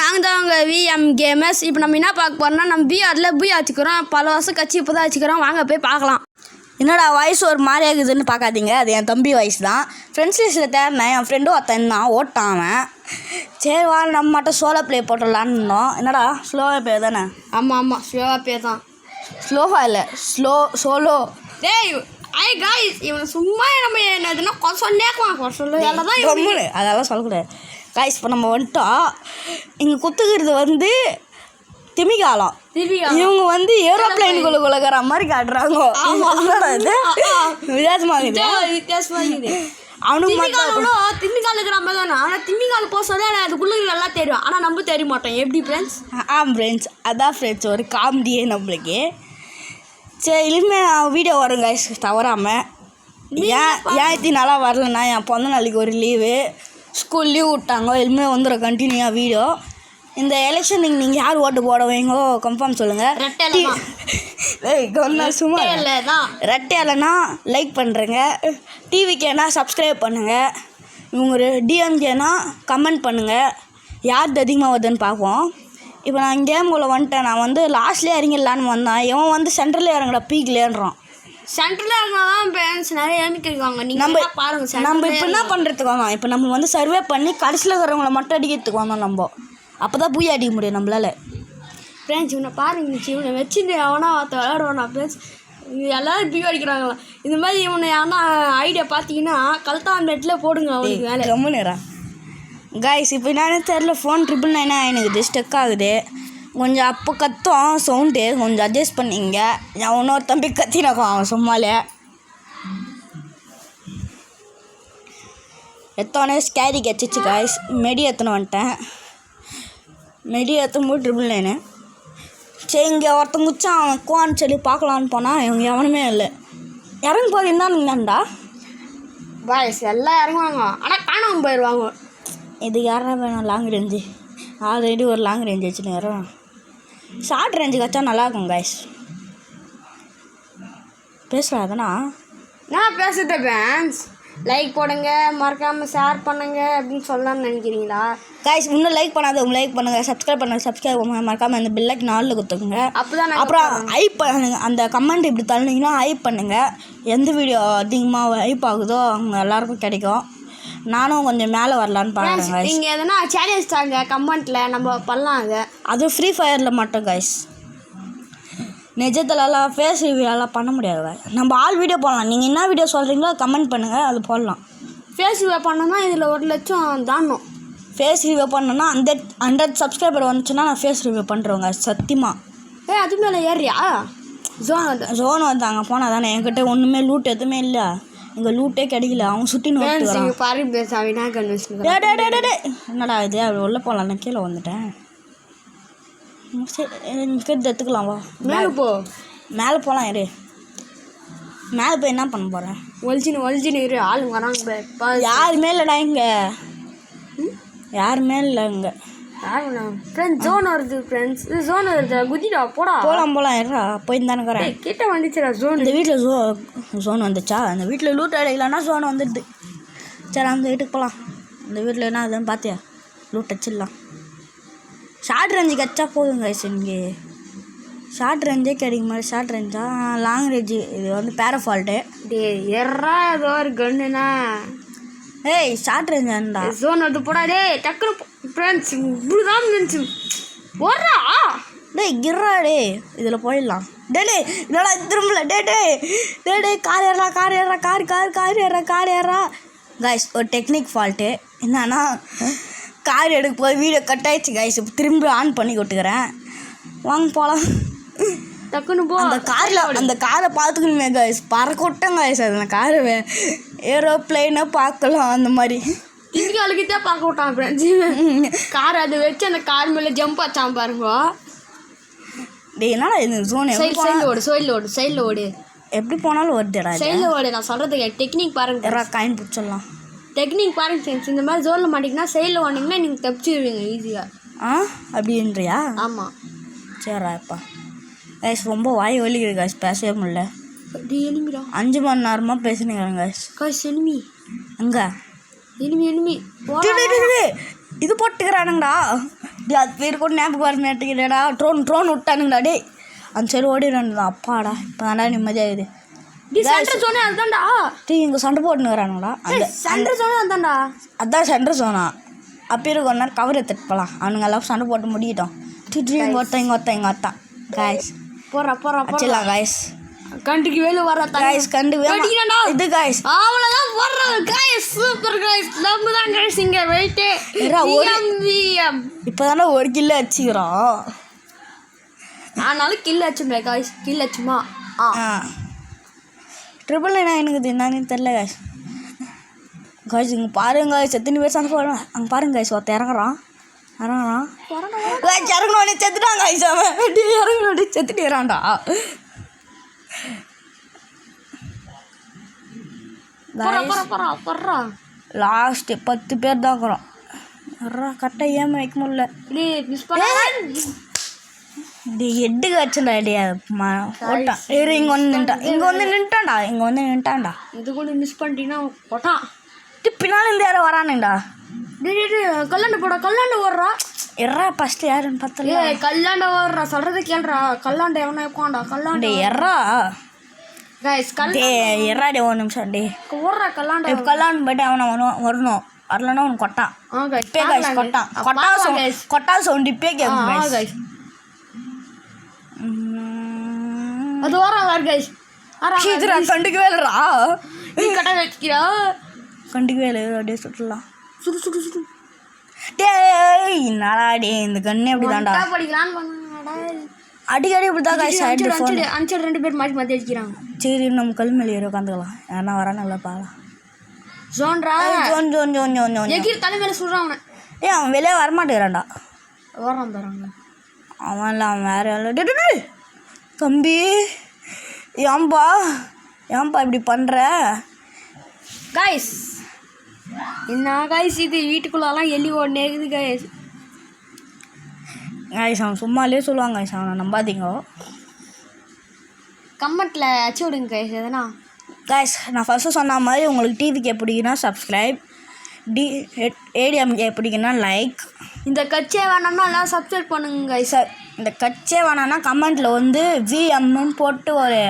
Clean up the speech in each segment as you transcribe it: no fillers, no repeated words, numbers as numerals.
நாங்கள் தான் உங்கள் விஎம் கேமர்ஸ். இப்போ நம்ம என்ன பார்க்க போகிறோம்னா, நம்ம பிஆரில் பிஆ வச்சுக்கிறோம். பல வருஷம் கட்சி இப்போ தான் வச்சுக்கிறோம். வாங்க போய் பார்க்கலாம். என்னடா வாய்ஸ் ஒரு மாதிரி ஆகுதுன்னு பார்க்காதீங்க, அது என் தம்பி வாய்ஸ் தான். ஃப்ரெண்ட்ஸ் லிஸ்ட்டில் தேடினேன், என் ஃப்ரெண்டும் ஒருத்தன் தான் ஓட்டான் அவன். சரி வா நம்ம மட்டும் சோலோ ப்ளே போட்டுடலான்னு இருந்தோம். என்னடா ஸ்லோவாக ப்ளே தானே? ஆமாம் ஸ்லோவாக ப்ளே தான். ஸ்லோவாக இல்லை சோலோ. டேய் காய்ஸ், இவன் சும்மா நம்ம என்னதுன்னா சொல்லு எல்லாம் தான் அதெல்லாம் சொல்லக்கூடாது. காய்ஸ் இப்போ நம்ம வந்துட்டோம். இங்கே குத்துக்கிறது வந்து திமிகாலம். இவங்க வந்து ஏரோப்ளைனுக்குள்ள குலக்கிற மாதிரி காட்டுறாங்க. வித்தியாசமாகுது. அவனுக்கு திமிகால் இருக்கிற மாதிரி தானே. ஆனால் திமிகால் போக சொல்லி அதுக்குள்ளே நல்லா தெரியும். ஆனால் நம்ம தெரிய மாட்டோம். எப்படி ஃப்ரெண்ட்ஸ்? ஃப்ரெண்ட்ஸ் அதான் ஃப்ரெண்ட்ஸ் ஒரு காமெடியே நம்மளுக்கு. சரி இனிமேல் வீடியோ வரும் கைஸ் தவறாமல். ஏன் நல்லா வரலன்னா என் பிறந்த நாளைக்கு ஒரு லீவு, ஸ்கூல் லீவ் விட்டாங்க. இனிமேல் வந்துடும் கண்டினியூவாக வீடியோ. இந்த எலெக்ஷனுக்கு நீங்கள் யார் ஓட்டு போட வைங்கோ கன்ஃபார்ம் சொல்லுங்கள். சும்மா ரெட்டை இல்லைன்னா லைக் பண்ணுறேங்க, டிவிக்கேனா சப்ஸ்கிரைப் பண்ணுங்கள், இவங்க டிஎம்கேனா கமெண்ட் பண்ணுங்கள். யார் அதிகமாக வருதுன்னு பார்ப்போம். இப்போ நான் கேமுக்குள்ளே வந்துட்டேன். நான் வந்து லாஸ்ட்லேயே இறங்கிடலான்னு வந்தேன். இவன் வந்து சென்ட்ரலில் இறங்குற பீக்லேன்றான். சென்ட்ரலில் இறங்கினாதான் பேரண்ட்ஸ் நிறைய இறங்கிருக்காங்க. நம்ம பாருங்கள், நம்ம இப்போ என்ன பண்ணுறதுக்கு வாங்க. இப்போ நம்ம வந்து சர்வே பண்ணி கடைசியில் இருக்கிறவங்கள மட்டும் அடிக்கிறதுக்கு வந்தோம். நம்ம அப்போ தான் பூயா அடிக்க முடியும் நம்மளால். ஃப்ரெண்ட்ஸ் இவனை பாருங்க, இவனை வச்சுட்டு எவனா விளையாடுவானா ஃப்ரெண்ட்ஸ். எல்லோரும் பியூ அடிக்கிறாங்களா. இந்த மாதிரி இவனை ஏன்னா ஐடியா பார்த்தீங்கன்னா கல்தான் நெட்டில் போடுங்க அவனுக்கு வேலை. ரொம்ப நேரம் காய்ஸ் இப்போ என்னன்னு தெரில, ஃபோன் 999 எனக்கு ஸ்டெக் ஆகுது. கொஞ்சம் அப்போ கத்தும் சவுண்டு, கொஞ்சம் அட்ஜஸ்ட் பண்ணிங்க. நான் இன்னொரு தம்பி கத்தினாக்கும் அவன் சும்மாலே. எத்தோடனே ஸ்கேரி கச்சிச்சு காய்ஸ். மெடி எத்தனை வந்துட்டேன். மெடி எத்தும்போது 999. சரி இங்கே ஒருத்தன் குச்சான், அவன் குவான்னு சொல்லி பார்க்கலான்னு போனால் இவங்க எவனுமே இல்லை. இறங்க போது இருந்தான்டா பாய்ஸ் எல்லாம் இறங்குவாங்க, ஆனால் காணாமல் போயிடுவாங்க. இது யாரா வேணும் லாங் ரேஞ்சு. ஆல்ரெடி ஒரு லாங் ரேஞ்சு வச்சுன்னு வரோம். ஷார்ட் ரேஞ்சு வச்சா நல்லாயிருக்கும் காய்ஸ். பேசுகிறாதுண்ணா நான் பேசுகிறேன் ஃப்ரெண்ட்ஸ். லைக் போடுங்க, மறக்காமல் ஷேர் பண்ணுங்க அப்படின்னு சொல்லலாம்னு நினைக்கிறீங்களா காய்ஸ்? இன்னும் லைக் பண்ணாதவங்க லைக் பண்ணுங்கள், சப்ஸ்கிரைப் பண்ணுங்கள், மறக்காமல் அந்த பெல்லைக்கு 4 கொடுத்துக்குங்க. அப்போதான் அப்புறம் ஹைப் பண்ணுங்க. அந்த கமெண்ட் இப்படி தள்ளினீங்கன்னா ஹைப் பண்ணுங்கள். எந்த வீடியோ அதிகமாக ஹைப் ஆகுதோ அவங்க எல்லாருக்கும் கிடைக்கும். நானும் கொஞ்சம் மேலே வரலான்னு பார்க்குறேன். நீங்கள் எதனா சேலஞ்ச் தாங்க கமெண்ட்டில், நம்ம பண்ணலாங்க. அதுவும் ஃப்ரீ ஃபயரில் மட்டும் காய்ஸ். நிஜத்துலலாம் ஃபேஸ் ரிவ்யூலாம் பண்ண முடியாது. நம்ம ஆல் வீடியோ போடலாம். நீங்கள் என்ன வீடியோ சொல்கிறீங்களோ கமெண்ட் பண்ணுங்கள், அது போடலாம். ஃபேஸ் ரிவ்யூ பண்ணோன்னா இதில் 1 லட்சம் தாண்டும். ஃபேஸ் ரிவ்யூ பண்ணோன்னா 100 சப்ஸ்கிரைபர் வந்துச்சுன்னா நான் ஃபேஸ் ரிவ்யூ பண்ணுறவங்க சத்தியமாக. அது மேலே ஏறியா ஜோன் வந்தாங்க போனால் தானே. என்கிட்ட ஒன்றுமே லூட் எதுவுமே இல்லை. இங்கே லூட்டே கிடைக்கல. அவங்க சுற்றி என்னடா இது அப்படி உள்ள போகலாம். நான் கீழே வந்துட்டேன். சரி எடுத்துக்கலாம் வா. மேலே போகலாம் இரு. மேலே போய் என்ன பண்ண போகிறேன்? ஒழிச்சின்னு இரு. ஆளுங்க வராங்க. யாருமே இல்லைடா இங்கே, யாருமே இல்லை இங்கே. ஃப்ரெண்ட்ஸ் ஜோன் வருது. ஃப்ரெண்ட்ஸ் இது ஜோன் வருது. குதிடா போகலாம் இருடா. போய் தானே இருக்கிறேன். கிட்ட வந்துச்சுடா ஜோன். இந்த வீட்டில் ஜோன் வந்துச்சா? அந்த வீட்டில் லூட் அடைக்கலான்னா ஜோன் வந்துடுது. சரி அந்த வீட்டுக்கு போகலாம். அந்த வீட்டில் என்ன அதுன்னு பார்த்தியா? லூட் அடிச்சிடலாம். ஷார்ட் ரேஞ்சு கிடச்சா போதுங்க கைஸ். இங்கே ஷார்ட் ரேஞ்சே கிடைக்கும் மாதிரி. ஷார்ட் ரேஞ்சா லாங் ரேஞ்சு இது வந்து பேரஃபால்ட்டு. எறா ஏதோ ஒரு கண்ணுண்ணா. ஏய் ஷார்ட் ரேஞ்சாண்டா ஜோன் அது போடா. டக்குனு ஃப்ரெண்ட்ஸ் இப்படிதான் நினச்சி போடுறா. கிர்றா இதில் போயிடலாம். என்னடா திரும்பல. டே கார் ஏறா. காய்ஸ் ஒரு டெக்னிக் ஃபால்ட்டு என்னன்னா, கார் எடுக்க போய் வீடியோ கட் ஆகிடுச்சு காய்ஸ். இப்போ திரும்பி ஆன் பண்ணி கொட்டுக்கிறேன். வாங்க போகலாம். டக்குன்னு போ. அந்த காரை பார்த்துக்கணுமே காய்ஸ். பறக்கொட்டேன் காய்ஸ். அதில் காரை ஏரோப்ளைனை பார்க்கலாம். அந்த மாதிரி திமிகாலுக்கிட்டே பார்க்க விட்டான் ஃப்ரெண்ட்ஸ். கார் அதை வச்சு அந்த கார் மேலே ஜம்ப் ஆச்சான் பாருங்க. என்னடா இது ஜோன்? சைடில் ஓடு. எப்படி போனாலும் வருதுடா. சைடில் ஓடு. நான் சொல்கிறதுக்கு டெக்னிக் பாருங்க. காயின் பிடிச்சிடலாம். டெக்னிக் பாருங்க ஃப்ரெண்ட்ஸ். இந்த மாதிரி ஜோனில் மாட்டிங்கன்னா சைடில் ஓடிங்கன்னா நீங்கள் தப்பிச்சிடுவீங்க ஈஸியாக. அப்படின்றியா? ஆமாம். சரிப்பா கைஸ். ரொம்ப வாய் வலிக்குது கைஸ், பேசவே முடியல. எனிமிடா 5 மணி நேரமாக பேசுனேங்கிறேன் கைஸ். எனிமி அங்கே எனிமி இது போட்டுக்கிறானுங்கடா. டே அது பேர் கூட ஞாபகம் வர மாட்டேங்கிறடா. ட்ரோன் விட்டானுங்கடா டே. அந்த சைடு ஓடிடுறான்டா. அப்பாடா இப்போ தாண்டா நிம்மதியாகுது. சென்டர் சோனே அதுதான்டா. டீ இங்கே சண்டை போட்டுனுக்குறானுங்கடா. அந்த சென்டர் சோனே அதுதான்டா. அதான் சென்டர் சோனா. அப்போ இருக்க ஒரு நேரம் கவர் எடுத்துட்டு போகலாம். அவனுங்க எல்லாம் சண்டை போட்டு முடிக்கிட்டோம். இங்கே ஒருத்தான் காய்ஸ் போறா வச்சிடலாம் காய்ஸ். கண்டுக்கு வேலு வர காய்ஸ் கண்டு இது காய்ஸ் அவ்வளோதான் போடுறாங்க காய்ஸ். Super guys. நம்ம தான் காய்ஸ் இங்கே வெயிட்டு இப்போ தானே 1 கிலோ வச்சுக்கிறோம். ஆனாலும் கில் வச்சுமே காய்ஸ். கில் வச்சுமா ட்ரிபிள் நைனா எனக்கு என்னன்னு தெரில காய்ஸ். காய்ஸ் இங்கே பாருங்க காய்ஸ் எத்தனை பேர் சண்டை போடுறேன். அங்கே பாருங்க காய்ஸ் ஒருத்தர் இறங்குறான். இறங்கணும் செத்துட்டான் காய்ஸ். அவன் இறங்கணும் செத்துட்டுறான்டா. லாஸ்ட் 10 பேர் தான் இருக்கிறோம். கரெக்டாக ஏமா வைக்க முடியல. எட்டு கச்சண்டா ஐடியா போட்டான். இங்கே வந்து நின்ட்டான்டா. இது கூட மிஸ் பண்ணிட்டீங்கன்னா போட்டான். பின்னால இருந்து யாரும் வரானுங்கடா. கல்லாண்ட ஓடுறா. ஃபர்ஸ்ட் யாருன்னு பார்த்தல. கல்லாண்ட ஓடுறா. சொல்றதை கேள்றா. கல்லாண்ட எவனா உட்காண்டா. கல்லாண்ட எறாடே 1 நிமிஷம் டே ஓடுறா. கல்லாண்ட போயிட்டு அவனை வரணும். வரலன்னா அவனுக்கு கொட்டான். இப்பே காய்ஸ் கொட்டா சவுண்ட் இப்பே கேட்கும். அது ஓடுறா கைஸ். கண்டுக்கவே இல்லைடா. கட்டா வச்சுக்கிறா. கண்டுக்கவே இல்லை. அப்படியே சுட்டலாம். சுடு டேய் என்னடா டே இந்த கண்ணே அப்படி தான்டா படிக்கலான்னு அடிக்கடி இப்படி தான் காய்ஸ். அஞ்சு 2 பேர் மாற்றி அடிக்கிறாங்க. சரி நம்ம கல் மேலே ஏறி உட்காந்துக்கலாம். யாரா வரா நல்லா பாக்கலாம். ஜோன் எகிர் தலைமையில சொல்கிறான். அவன் வெளியே வரமாட்டேங்கிறான்டா. ஓரம் தராங்க அவன் இல்லை. அவன் வேற இல்லை. தம்பி ஏன்பா இப்படி பண்ணுற காய்ஸ்? என்ன காய்ஸ் இது? வீட்டுக்குள்ளெல்லாம் எலி ஓடனேக்குது காய்ஸ். அவன் சும்மாலே சொல்லுவாங்க காய்ஸ். அவனை நம்பாதீங்க. கமெண்ட்டில் அச்சு விடுங்க காய்ஸ் எதனா. காய்ஸ் நான் ஃபஸ்ட்டு சொன்ன மாதிரி உங்களுக்கு டிவிக்கு பிடிக்குன்னா சப்ஸ்கிரைப், ஏடிஎம்கே பிடிக்குன்னா லைக், இந்த கட்சியே வேணாம்னா எல்லாம் சப்ஸ்கிரைப் பண்ணுங்க காய்ஸ். இந்த கட்சியே வேணான்னா கமெண்ட்டில் வந்து விஎம்னு போட்டு ஒரு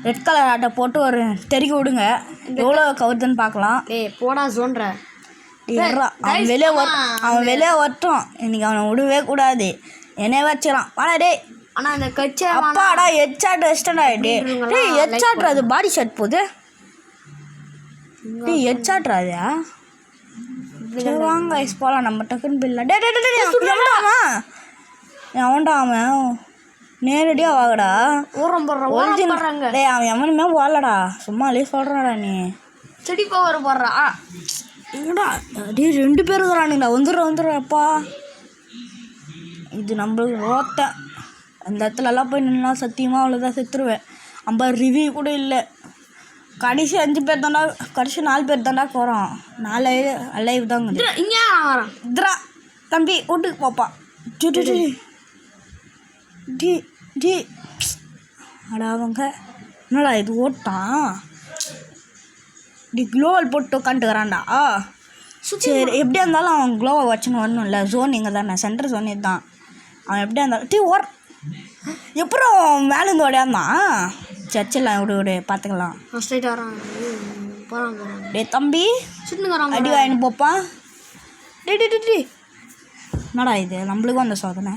ரெட் கலர் ஆட்டை போட்டு ஒரு தெருக்கி விடுங்க. எவ்வளோ கவுதுன்னு பார்க்கலாம். போடா சொல்ற. அவன் வெளியே வரட்டும். இன்னைக்கு அவனை விடவே கூடாது. என்னைய வச்சுக்கலாம் வாடா டே. ஆனால் அந்த கட்சி அப்பாடா ஹெட்ஷாட் வச்சிட்டா டே. ஹெட்ஷாட்ரா அது பாடி ஷர்ட் போகுது. டே ஹெட்ஷாட்ராதியா? சரி வாங்க ஐஸ் போகலாம். நம்ம டக்குன்னு பில்ல டே அவன்டா அவன் நேரடியாக வாங்கடா. டே அவன் எவனுமே வாழடா. சும்மாலே சொல்கிறாடா நீ. செடி பவர் போடுறா. எங்கடா டே 2 பேர் இருக்கிறானுங்கடா. வந்துடுறப்பா. இது நம்மளுக்கு ரோட்டை. அந்த இடத்துலலாம் போய் நின்னா சத்தியமாக அவ்வளோதான் செத்துருவேன். 50 ரிவ்யூ கூட இல்லை. கடைசி 5 பேர் தாண்டா. கடைசி 4 பேர் தாண்டா போகிறோம். 4 லைவ் தாங்க. இதுரா தம்பி வீட்டுக்கு போப்பா. டி அடா அவங்க என்னடா இது ஓட்டான். க்ளோவல் போட்டு உட்காந்துக்கிறான்டா. சரி எப்படியா இருந்தாலும் அவன் க்ளோவை வச்சுன்னு வரணும்ல. ஜோன் இங்கே தானே சென்டர் ஜோன் இதுதான். அவன் எப்படியா இருந்தாலும் எப்பறம் மேலேருந்து ஓடையாந்தான். சர்ச்செல்லாம் விடு பார்த்துக்கலாம். டே தம்பி அடி வாங்கின்னு போப்பா. டே என்னடா இது? நம்மளுக்கும் அந்த சோதனை.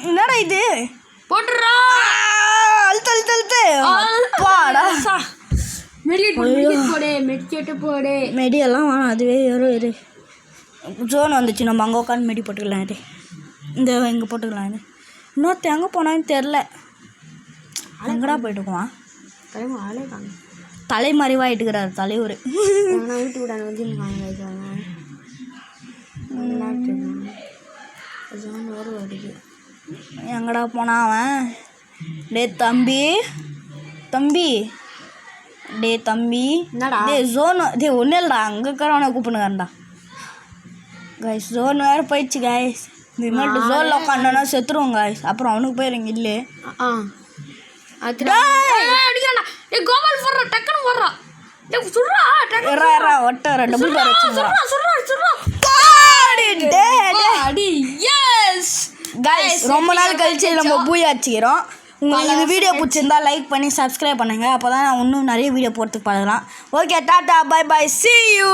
என்னடா இது? போட்டுறா அழுத்து பாடா. மெடியெல்லாம் வேணாம். அதுவே ஏறும். ஜோன் வந்துச்சு. நம்ம அங்கே உட்காந்து மெடி போட்டுக்கலாம். இது இந்த இங்கே போட்டுக்கலாம். இது இன்னொருத்த எங்கே போனான்னு தெரில. எங்கடா போயிட்டுக்குவான்? தலைமறைவாயிட்டுக்கிறார் தலைவர். எங்கடா போனான் அவன்? டே தம்பி டே ஜோனு டே ஒன்றும் இல்லைடா. அங்கே இருக்கிறவனை கூப்பிடுங்கடா. கைஸ் ஜோன் வேறு போயிடுச்சு கைஸ். இந்த மாதிரி ஜோனில் உட்காண்டோன்னா செத்துருவோம் கைஸ். அப்புறம் அவனுக்கு போயிருங்க இல்லை. கோபால் போடுறா. டக்குன்னு போடுறா. சுடுறா ஒட்ட டபுள் பார் வச்சுக்கலாம் சுடுறா அடி எஸ் கைஸ் ரொம்ப நாள் கழிச்சு நம்ம பூயா வச்சுக்கிறோம். உங்களுக்கு இந்த வீடியோ பிடிச்சிருந்தா லைக் பண்ணி சப்ஸ்கிரைப் பண்ணுங்கள். அப்போ தான் நான் இன்னும் நிறைய வீடியோ போகிறதுக்கு பழகலாம். Okay tata bye bye see you.